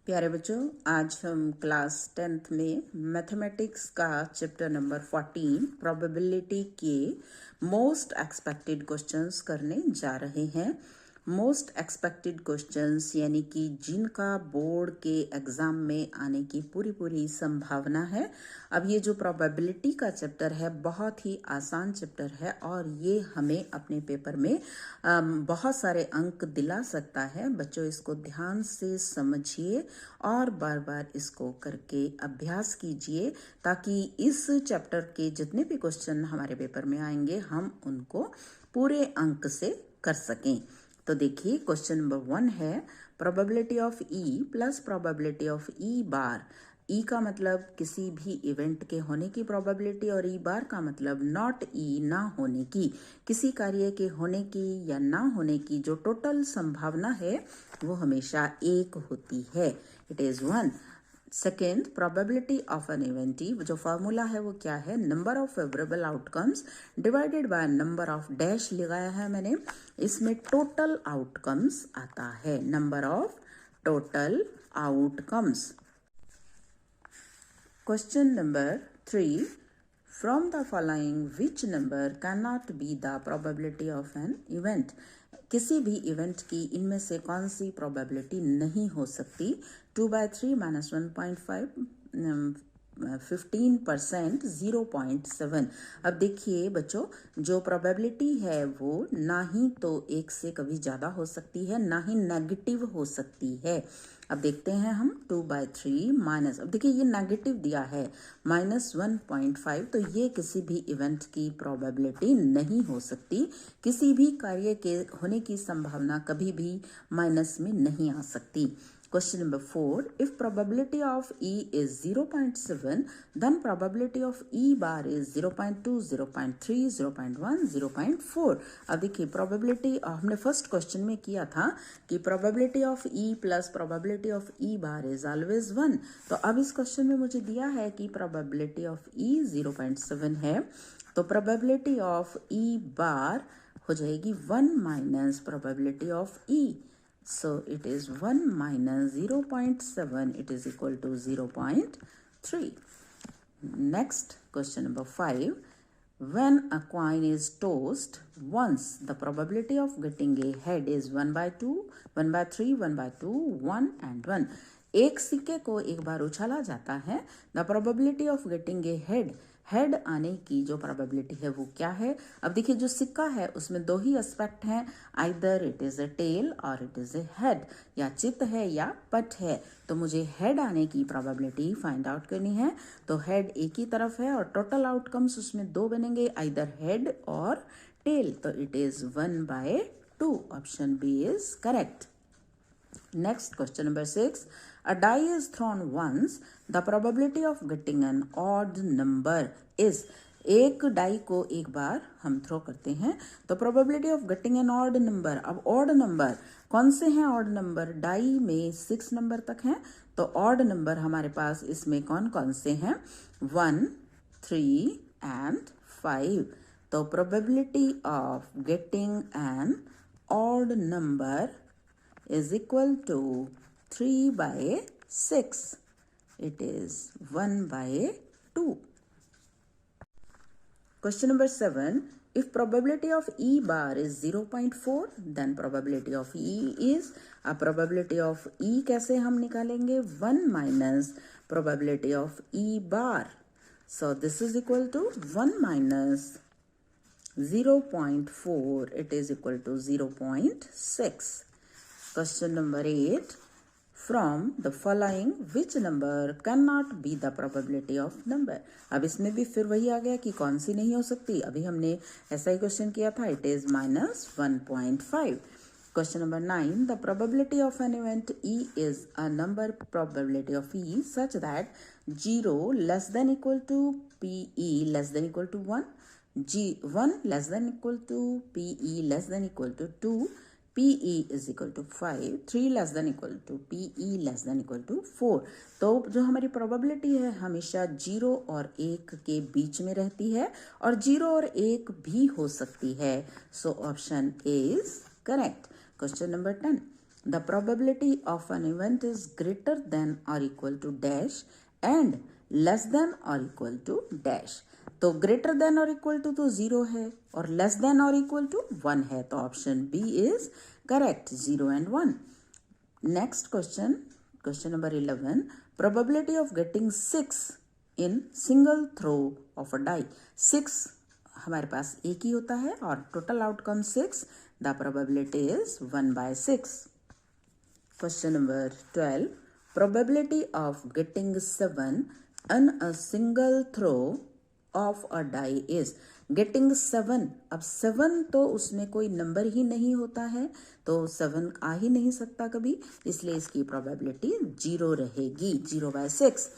प्यारे बच्चों, आज हम क्लास 10th में मैथमेटिक्स का चैप्टर नंबर 14 प्रोबेबिलिटी के मोस्ट एक्सपेक्टेड क्वेश्चंस करने जा रहे हैं। मोस्ट एक्सपेक्टेड क्वेश्चंस यानी कि जिनका बोर्ड के एग्जाम में आने की पूरी संभावना है। अब ये जो प्रोबेबिलिटी का चैप्टर है बहुत ही आसान चैप्टर है और ये हमें अपने पेपर में बहुत सारे अंक दिला सकता है। बच्चों, इसको ध्यान से समझिए और बार बार इसको करके अभ्यास कीजिए ताकि इस चैप्टर के जितने भी क्वेश्चन हमारे पेपर में आएंगे हम उनको पूरे अंक से कर सकें। तो देखिए, क्वेश्चन नंबर 1 है probability of E plus probability of E bar. E का मतलब किसी भी इवेंट के होने की प्रोबेबिलिटी और ई बार का मतलब नॉट ई, ना होने की, किसी कार्य के होने की या ना होने की जो टोटल संभावना है वो हमेशा 1 होती है। It is 1। Second, probability of an event, जो फॉर्मूला है वो क्या है? Number of favourable outcomes divided by number of dash लगाया है मैंने, इसमें टोटल आउटकम्स आता है, number of total outcomes. Question number 3, from the following which number can not be the probability of an event. किसी भी इवेंट की इनमें से कौन सी प्रोबेबिलिटी नहीं हो सकती? 2/3 - 1.5, 15%, 0.7। अब देखिए बच्चों, जो प्रोबेबिलिटी है वो ना ही तो 1 से कभी ज़्यादा हो सकती है ना ही नेगेटिव हो सकती है। अब देखते हैं हम 2/3 माइनस, अब देखिए ये नेगेटिव दिया है -1.5, तो ये किसी भी इवेंट की प्रोबेबिलिटी नहीं हो सकती। किसी भी कार्य के होने की संभावना कभी भी माइनस में नहीं आ सकती। Question number 4, if probability of E is 0.7, then probability of E bar is 0.2, 0.3, 0.1, 0.4। अब देखिए probability हमने फर्स्ट क्वेश्चन में किया था कि probability of E plus probability of E bar is always 1। तो अब इस क्वेश्चन में मुझे दिया है कि probability of E 0.7 है, तो probability of E bar हो जाएगी 1 minus probability of E। So it is 1 minus 0.7, it is equal to 0.3. Next, question number 5. When a coin is tossed once, the probability of getting a head is 1/2, 1/3, 1/2, 1 and 1. एक सिक्के को एक बार उछाला जाता है, the probability of getting a head आने की जो probability है वो क्या है? अब देखिए, जो सिक्का है उसमें 2 ही एस्पेक्ट हैं, either it is a tail और इट इज ए हेड, या चित है या पट है। तो मुझे हेड आने की प्रोबेबिलिटी फाइंड आउट करनी है। तो हेड एक ही तरफ है और टोटल आउटकम्स उसमें 2 बनेंगे, आइदर हेड और टेल, तो it is 1/2। Option B is correct. Next, question number 6. A die is thrown once. The probability of getting an odd number is, एक डाई को एक बार हम थ्रो करते हैं तो probability of getting an odd number. अब odd number कौन से हैं? ऑड नंबर डाई में 6 नंबर तक हैं, तो ऑड नंबर हमारे पास इसमें कौन कौन से हैं? 1, 3 and 5। तो probability of getting an odd number is equal to 3/6. It is 1/2. Question number 7. If probability of E bar is 0.4, then probability of E is, अब probability of E कैसे हम निकालेंगे? 1 minus probability of E bar. So this is equal to 1 minus 0.4. It is equal to 0.6. Question number 8. From the following which number cannot be the probability of number? अब इसमें भी फिर वही आ गया कि कौन सी नहीं हो सकती। अभी हमने ऐसा ही क्वेश्चन किया था, it is -1.5। Question number 9. The probability of an event E is a number probability of E such that 0 less than equal to PE less than equal to 1, 1 less than equal to PE less than equal to 2, PE is equal to 5, 3 less than equal to PE less than equal to 4। तो जो हमारी probability है हमेशा 0 और 1 के बीच में रहती है और 0 और 1 भी हो सकती है। So option A is correct. Question number 10. The probability of an event is greater than or equal to dash and less than or equal to dash. तो greater than or equal to तो 0 है और less than or equal to 1 है, तो option B is correct, 0 and 1. Next question, question number 11. Probability of getting 6 in single throw of a die. 6 हमारे पास एक ही होता है और total outcome 6. The probability is 1 by 6. Question number 12. Probability of getting 7 in a single throw of a die is. Getting 7, अब 7 तो उसमें कोई number ही नहीं होता है, तो 7 आ ही नहीं सकता कभी, इसलिए इसकी प्रोबेबिलिटी 0 रहेगी. 0 by 6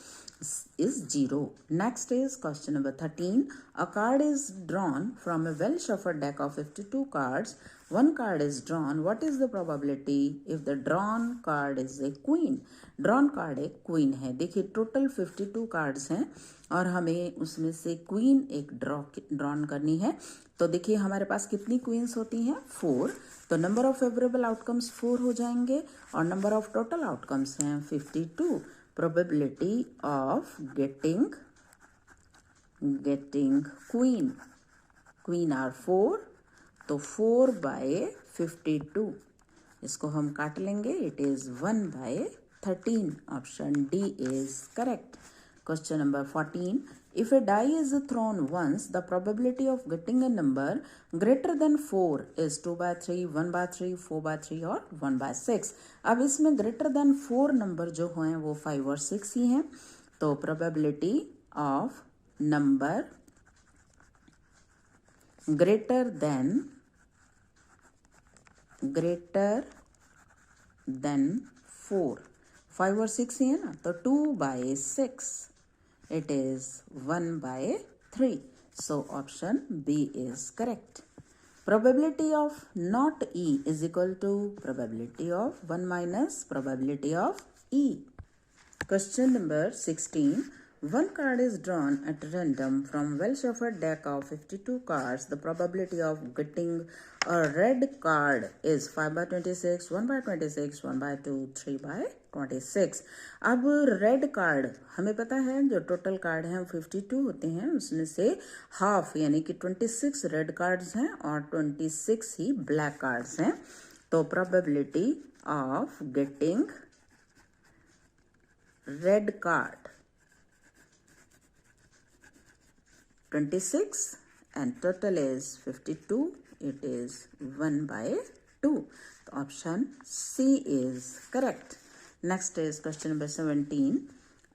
is 0. Next is question number 13. A card is drawn from a well shuffled deck of 52 cards. One card is drawn. What is the probability if the drawn card is a queen? Drawn card एक queen है. देखिए total 52 cards हैं और हमें उसमें से queen एक drawn करनी है. तो देखिए हमारे पास कितनी क्वींस होती हैं? 4. तो नंबर ऑफ फेवरेबल आउटकम्स 4 हो जाएंगे और नंबर ऑफ टोटल आउटकम्स हैं 52. Probability of getting queen are 4, तो 4 by 52. इसको हम काट लेंगे. It is 1 by 13. Option D is correct. Question number 14. If a die is thrown once, the probability of getting a number greater than 4 is 2 by 3, 1 by 3, 4 by 3 और 1 by 6. अब इसमें greater than 4 number जो हैं वो 5 और 6 ही हैं. तो probability of number greater than 4, 5 और 6 ही है ना, तो 2 by 6. It is 1 by 3. So option B is correct. Probability of not E is equal to probability of 1 minus probability of E. Question number 16. One card is drawn at random from well-shuffled deck of 52 cards. The probability of getting a red card is 5 by 26, 1 by 26, 1 by 2, 3 by 26. अब red card हमें पता है जो total card हैं 52 होते हैं, उसमें से हाफ यानी कि 26 रेड कार्ड्स हैं और 26 ही ब्लैक कार्ड्स हैं. तो probability of getting red card 26 and total is 52. It is 1 by 2. So option C is correct. Next is question number 17.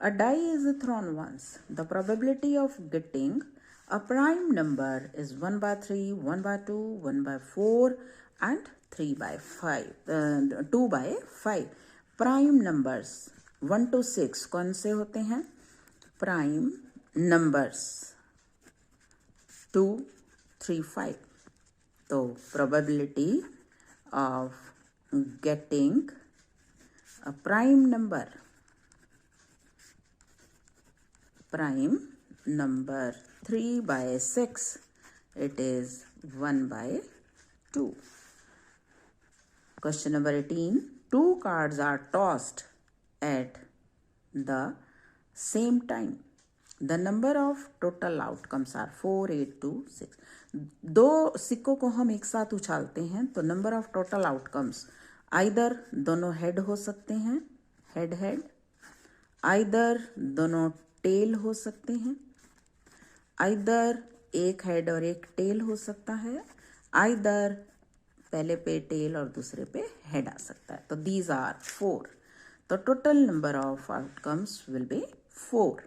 A die is thrown once. The probability of getting a prime number is 1 by 3, 1 by 2, 1 by 4 and 3 by 5. 2 by 5. Prime numbers 1 to 6 कौन से होते हैं? Prime numbers 2, 3, 5. तो probability of getting a prime number 3 by 6, it is 1 by 2. Question number 18. Two cards are tossed at the same time. The number of total outcomes are 4, 8, 2, 6. दो सिक्कों को हम एक साथ उछालते हैं तो number of total outcomes either दोनों head हो सकते हैं, हेड हेड, आइदर दोनों टेल हो सकते हैं, आइदर एक हेड और एक टेल हो सकता है, आइदर पहले पे टेल और दूसरे पे हेड आ सकता है. तो दीज आर 4. तो total number of outcomes will be 4.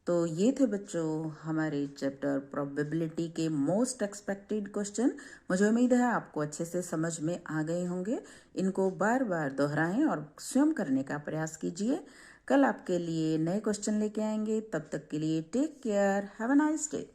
तो ये थे बच्चों हमारे चैप्टर प्रोबेबिलिटी के मोस्ट एक्सपेक्टेड क्वेश्चन. मुझे उम्मीद है आपको अच्छे से समझ में आ गए होंगे. इनको बार बार दोहराएं और स्वयं करने का प्रयास कीजिए. कल आपके लिए नए क्वेश्चन लेके आएंगे. तब तक के लिए take care. Have a nice day.